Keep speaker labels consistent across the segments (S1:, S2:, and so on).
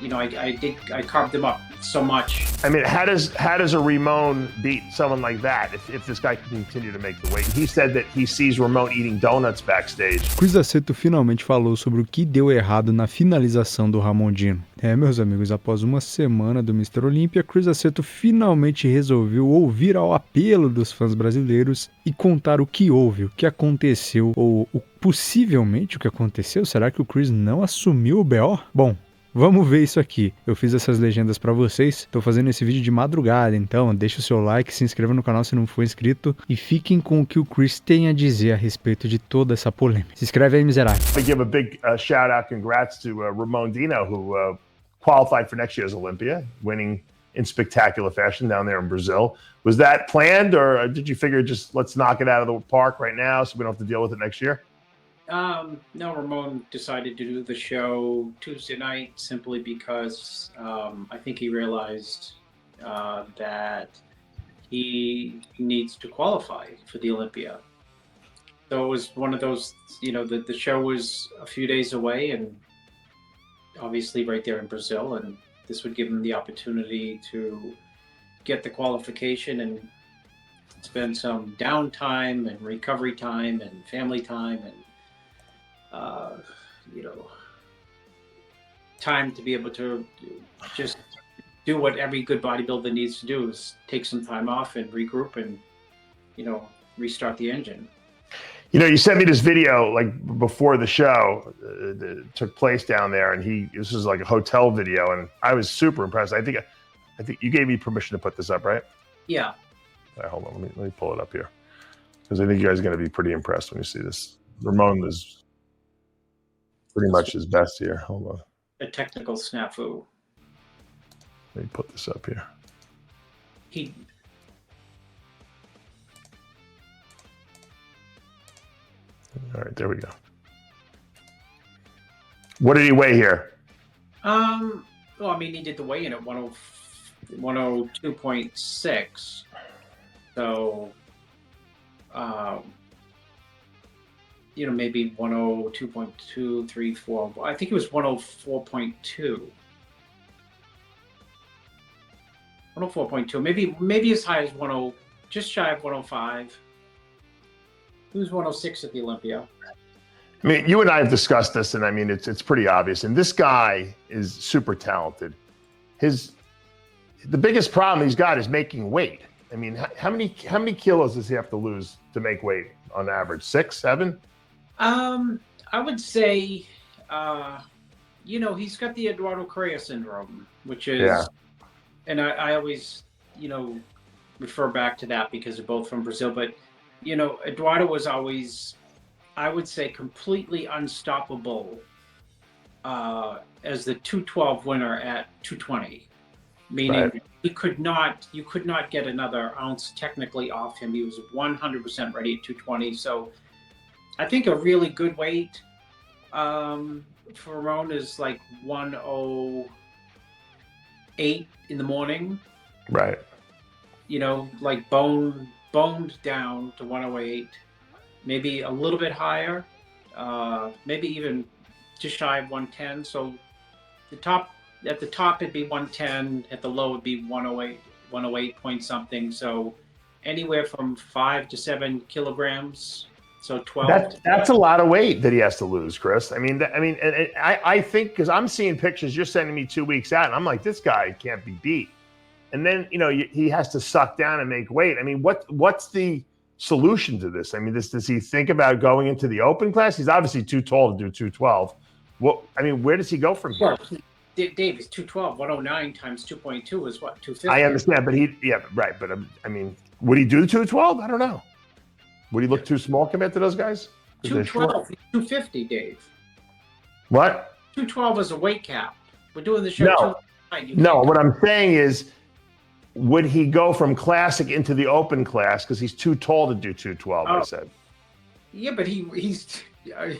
S1: I carved them up so much.
S2: I mean, how does a Ramon beat someone like that if this guy can continue to make the weight? He said that he sees Ramon eating donuts backstage.
S3: Chris Aceto finalmente falou sobre o que deu errado na finalização do Ramon Dino. Meus amigos, após uma semana do Mr. Olympia, Chris Aceto finalmente resolveu ouvir ao apelo dos fãs brasileiros e contar o que houve, o que aconteceu, ou possivelmente o que aconteceu. Será que o Chris não assumiu o BO? Bom, vamos ver isso aqui. Eu fiz essas legendas pra vocês. Tô fazendo esse vídeo de madrugada, então deixa o seu like, se inscreva no canal se não for inscrito e fiquem com o que o Chris tem a dizer a respeito de toda essa polêmica. Se inscreve aí, miserável.
S2: I give a big shout out, congrats to Ramon Dino, who qualified for next year's Olympia, winning in spectacular fashion down there in Brazil. Was that planned, or did you figure just let's knock it out of the park right now so we don't have to deal with it next year?
S1: No, Ramon decided to do the show Tuesday night simply because I think he realized that he needs to qualify for the Olympia. So it was one of those, the show was a few days away and obviously right there in Brazil, and this would give him the opportunity to get the qualification and spend some downtime and recovery time and family time and time to be able to just do what every good bodybuilder needs to do, is take some time off and regroup and restart the engine.
S2: You sent me this video like before the show that took place down there, and this was like a hotel video, and I was super impressed. I think you gave me permission to put this up, right?
S1: Yeah.
S2: All right, hold on, let me pull it up here, because I think you guys are going to be pretty impressed when you see this. Ramon is pretty much his best here. Hold on.
S1: A technical snafu.
S2: Let me put this up here. All right, there we go. What did he weigh here?
S1: Well, I mean, he did the weigh-in at 102.6. So, maybe 102.2, 3, 4. I think it was 104.2. 104.2. Maybe as high as 10, just shy of 105. He was 106 at the Olympia.
S2: I mean, you and I have discussed this, and I mean, it's pretty obvious. And this guy is super talented. The biggest problem he's got is making weight. I mean, how many kilos does he have to lose to make weight on average? 6, 7?
S1: I would say, he's got the Eduardo Correa syndrome, which is, and I always, refer back to that because they're both from Brazil. But, Eduardo was always, I would say, completely unstoppable as the 212 winner at 220, meaning right. You could not get another ounce technically off him. He was 100% ready at 220. So I think a really good weight for Ramon is like 108 in the morning.
S2: Right.
S1: Like boned down to 108, maybe a little bit higher, maybe even just shy of 110. So at the top it'd be 110, at the low it'd be 108 point something. So anywhere from 5 to 7 kilograms. So 12.
S2: That's a lot of weight that he has to lose, Chris. I mean, I think, because I'm seeing pictures you're sending me 2 weeks out, and I'm like, this guy can't be beat. And then he has to suck down and make weight. I mean, what's the solution to this? I mean, does he think about going into the open class? He's obviously too tall to do 212. Where does he go from here?
S1: Dave, is 212. 109 times 2.2 is what, 250?
S2: I understand, but right. But I mean, would he do the 212? I don't know. Would he look too small compared to those guys?
S1: 212, 250, Dave.
S2: What?
S1: 212 is a weight cap. We're doing the show.
S2: No, what I'm saying is, would he go from classic into the open class because he's too tall to do 212? I said.
S1: Yeah, but he's.
S2: I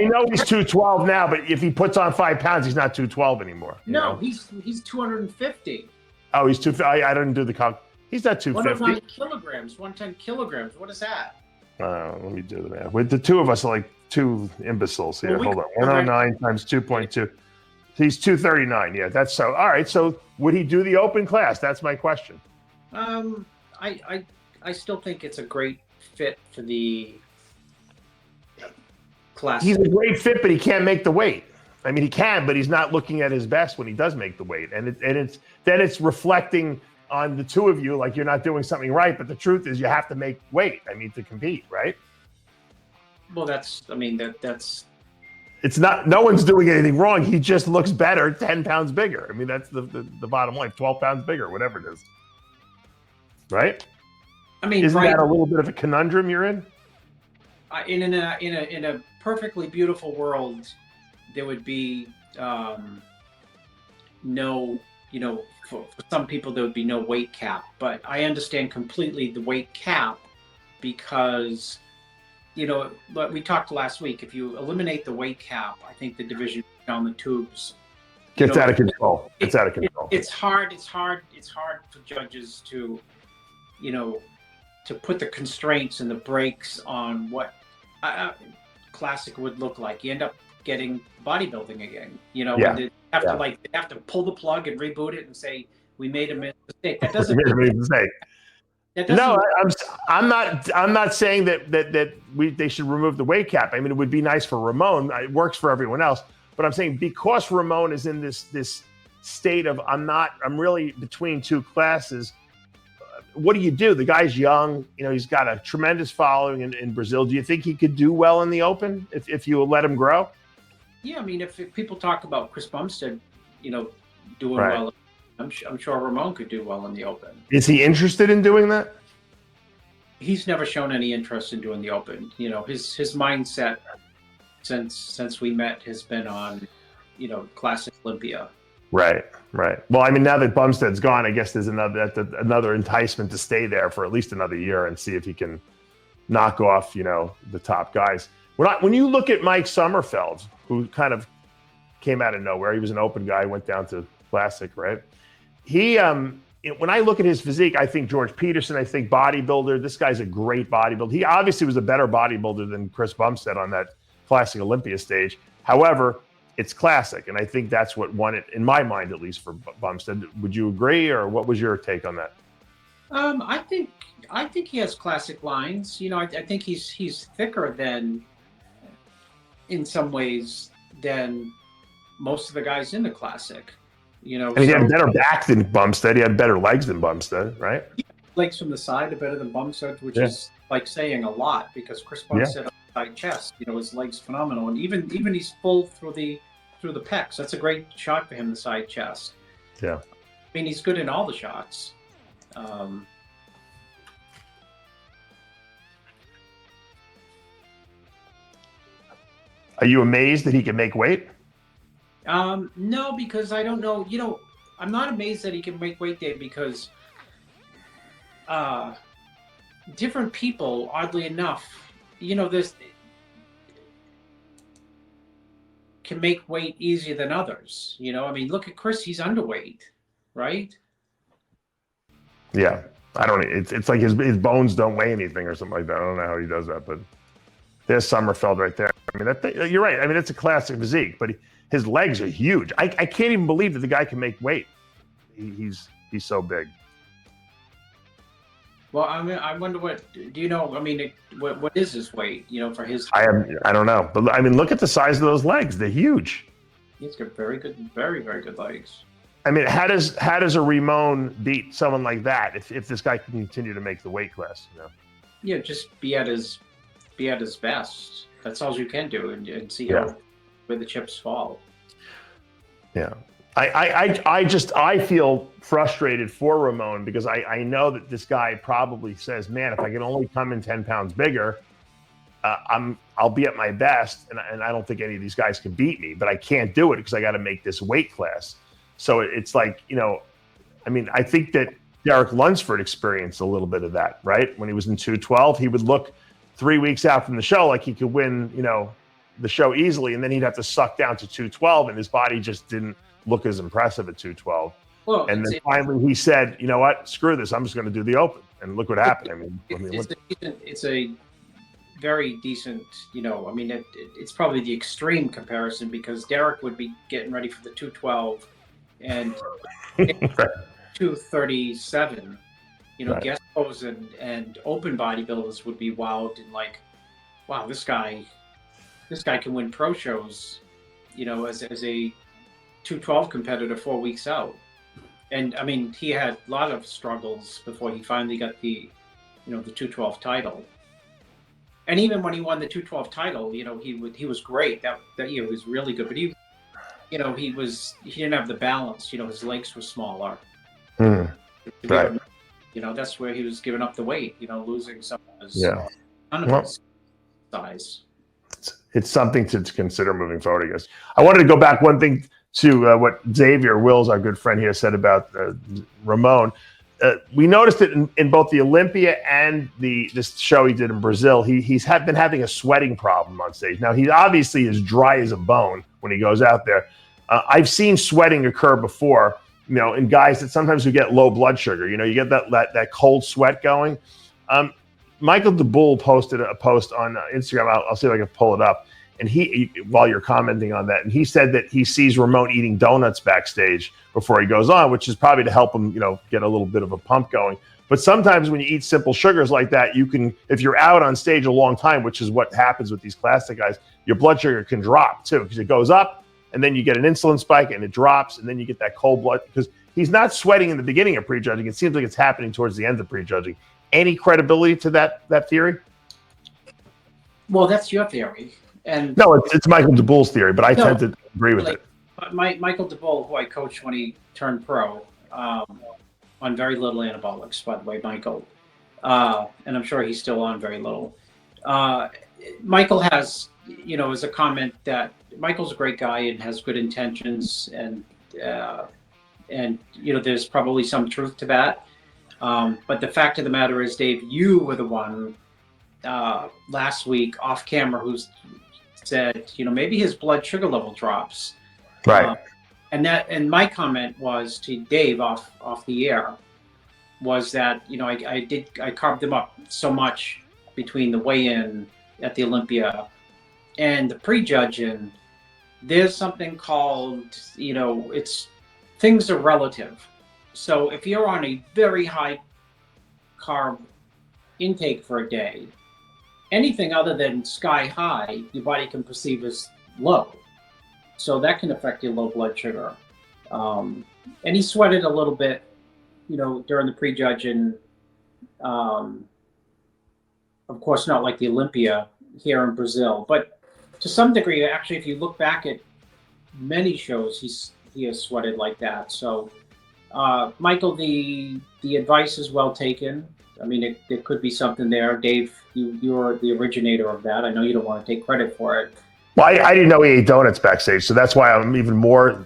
S2: know he's 212 now, but if he puts on 5 pounds, he's not 212 anymore.
S1: No, he's 250.
S2: Oh, he's 250. I didn't do the calc. He's not 250.
S1: 109 kilograms, 110 kilograms. What is that?
S2: Let me do the math. With the two of us are like two imbeciles here. Hold on. 109 times 2.2. He's 239. Yeah, that's so. All right. So would he do the open class? That's my question.
S1: I still think it's a great fit for the class.
S2: He's a great fit, but he can't make the weight. I mean, he can, but he's not looking at his best when he does make the weight, and it's reflecting on the two of you like you're not doing something right. But the truth is, you have to make weight. I mean, to compete, right?
S1: Well, that's.
S2: It's not. No one's doing anything wrong. He just looks better, 10 pounds bigger. I mean, that's the bottom line. 12 pounds bigger, whatever it is. Right?
S1: I mean,
S2: isn't that a little bit of a conundrum you're in?
S1: In a perfectly beautiful world, there would be no, for some people there would be no weight cap. But I understand completely the weight cap because, like we talked last week, if you eliminate the weight cap, I think the division down the tubes
S2: gets out of control. It's out of control.
S1: It's hard for judges to, to put the constraints and the brakes on what classic would look like. You end up getting bodybuilding again. They have to pull the plug and reboot it and say we made a mistake. That doesn't
S2: make a mistake. No, I'm not saying that they should remove the weight cap. I mean, it would be nice for Ramon. It works for everyone else. But I'm saying because Ramon is in this state of I'm really between two classes. What do you do? The guy's young. He's got a tremendous following in Brazil. Do you think he could do well in the Open if you let him grow?
S1: Yeah, I mean, if people talk about Chris Bumstead, doing
S2: right.
S1: well, I'm sure Ramon could do well in the Open.
S2: Is he interested in doing that?
S1: He's never shown any interest in doing the Open. His mindset since we met has been on, classic Olympia.
S2: Right. Well, I mean, now that Bumstead's gone, I guess there's another enticement to stay there for at least another year and see if he can knock off, the top guys. When you look at Mike Sommerfeld, who kind of came out of nowhere, he was an open guy, went down to classic, right? He, when I look at his physique, I think George Peterson, I think bodybuilder. This guy's a great bodybuilder. He obviously was a better bodybuilder than Chris Bumstead on that classic Olympia stage. However, it's classic, and I think that's what won it, in my mind, at least for Bumstead. Would you agree, or what was your take on that?
S1: I think he has classic lines. I think he's thicker than, in some ways, than most of the guys in the classic.
S2: And he had better back than Bumstead. He had better legs than Bumstead, right?
S1: Legs from the side are better than Bumstead, which is like saying a lot because Chris Bumstead on the side chest, his legs phenomenal, and even he's full through the pecs. That's a great shot for him, the side chest.
S2: Yeah.
S1: I mean, he's good in all the shots.
S2: Are you amazed that he can make weight?
S1: No, because I don't know. I'm not amazed that he can make weight, Dave, because different people, oddly enough, this can make weight easier than others. I mean, look at Chris; he's underweight, right?
S2: Yeah, I don't. It's like his bones don't weigh anything or something like that. I don't know how he does that, but there's Sommerfeld right there. I mean, you're right. I mean, it's a classic physique, but his legs are huge. I can't even believe that the guy can make weight. He's so big.
S1: Well, I mean, I wonder what do you know? I mean, what is his weight? For his.
S2: I don't know, but I mean, look at the size of those legs. They're huge.
S1: He's got very good, very very good legs.
S2: I mean, how does a Ramon beat someone like that if this guy can continue to make the weight class?
S1: Yeah, just be at his best. That's all you can do, and see where the chips fall.
S2: Yeah. I feel frustrated for Ramon because I know that this guy probably says, man, if I can only come in 10 pounds bigger, I'll be at my best. And I don't think any of these guys can beat me, but I can't do it because I got to make this weight class. So it's like, I mean, I think that Derek Lunsford experienced a little bit of that, right? When he was in 212, he would look 3 weeks out from the show like he could win, the show easily. And then he'd have to suck down to 212 and his body just didn't look as impressive at 212. Well, and then finally he said, you know what, screw this. I'm just going to do the Open. And look what happened. I mean,
S1: it's a very decent. I mean, it's probably the extreme comparison because Derek would be getting ready for the 212 and 237.
S2: Right.
S1: Guest pros and open bodybuilders would be wowed and like, wow, this guy can win pro shows, as a 212 competitor 4 weeks out. And I mean, he had a lot of struggles before he finally got the 212 title. And even when he won the 212 title, he was great. That year was really good. But he didn't have the balance. His legs were smaller.
S2: Right.
S1: That's where he was giving up the weight. Losing some of his, his size.
S2: It's something to consider moving forward, I guess. I wanted to go back one thing to what Xavier Wills, our good friend here, said about Ramon. We noticed it in both the Olympia and this show he did in Brazil. He's been having a sweating problem on stage. Now, he obviously is dry as a bone when he goes out there. I've seen sweating occur before, in guys that sometimes who get low blood sugar. You get that cold sweat going. Michael DeBull posted a post on Instagram. I'll see if I can pull it up. And while you're commenting on that, and he said that he sees Ramon eating donuts backstage before he goes on, which is probably to help him, get a little bit of a pump going. But sometimes when you eat simple sugars like that, you can, if you're out on stage a long time, which is what happens with these classic guys, your blood sugar can drop too, because it goes up and then you get an insulin spike and it drops and then you get that cold blood, because he's not sweating in the beginning of prejudging. It seems like it's happening towards the end of prejudging. Any credibility to that theory?
S1: Well, that's your theory. And
S2: no, it's Michael DeBull's theory, but I tend to agree with it.
S1: Michael DeBull, who I coached when he turned pro, on very little anabolics, by the way, Michael. And I'm sure he's still on very little. Michael has, as a comment that Michael's a great guy and has good intentions, and there's probably some truth to that. But the fact of the matter is, Dave, you were the one last week off camera who's said, maybe his blood sugar level drops.
S2: Right.
S1: And my comment was to Dave off the air was that, I carved him up so much between the weigh-in at the Olympia and the prejudging. There's something called, things are relative. So if you're on a very high carb intake for a day, anything other than sky high, your body can perceive as low. So that can affect your low blood sugar. And he sweated a little bit, during the prejudging. Of course, not like the Olympia here in Brazil, but to some degree, actually, if you look back at many shows, he has sweated like that. So, Michael, the advice is well taken. I mean, there could be something there. Dave, you're the originator of that. I know you don't want to take credit for it.
S2: Well, I didn't know he ate donuts backstage, so that's why I'm even more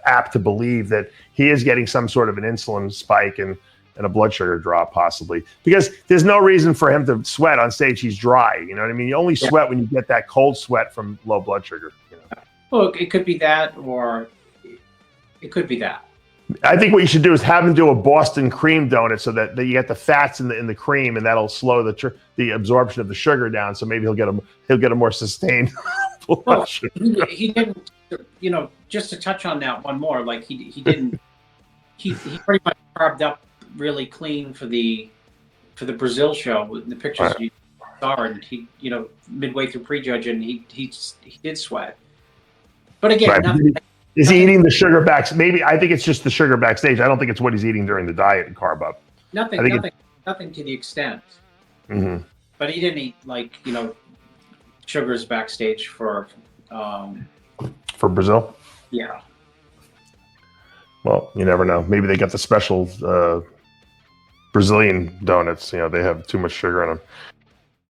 S2: apt to believe that he is getting some sort of an insulin spike and a blood sugar drop, possibly. Because there's no reason for him to sweat on stage. He's dry. You know what I mean? You only sweat when you get that cold sweat from low blood sugar.
S1: Well, it could be that, or it could be that.
S2: I think what you should do is have him do a Boston cream donut so that you get the fats in the cream, and that'll slow the absorption of the sugar down. So maybe he'll get a more sustained blood sugar.
S1: He didn't, just to touch on that one more, like he didn't, he pretty much carved up really clean for the Brazil show. The pictures you saw, and he, midway through prejudging, he did sweat. But again, nothing.
S2: Is he eating the sugar backs? Maybe I think it's just the sugar backstage. I don't think it's what he's eating during the diet and carb up.
S1: Nothing to the extent.
S2: Mm-hmm.
S1: But he didn't eat sugars backstage for
S2: Brazil.
S1: Yeah.
S2: Well, you never know. Maybe they got the special Brazilian donuts. They have too much sugar in them.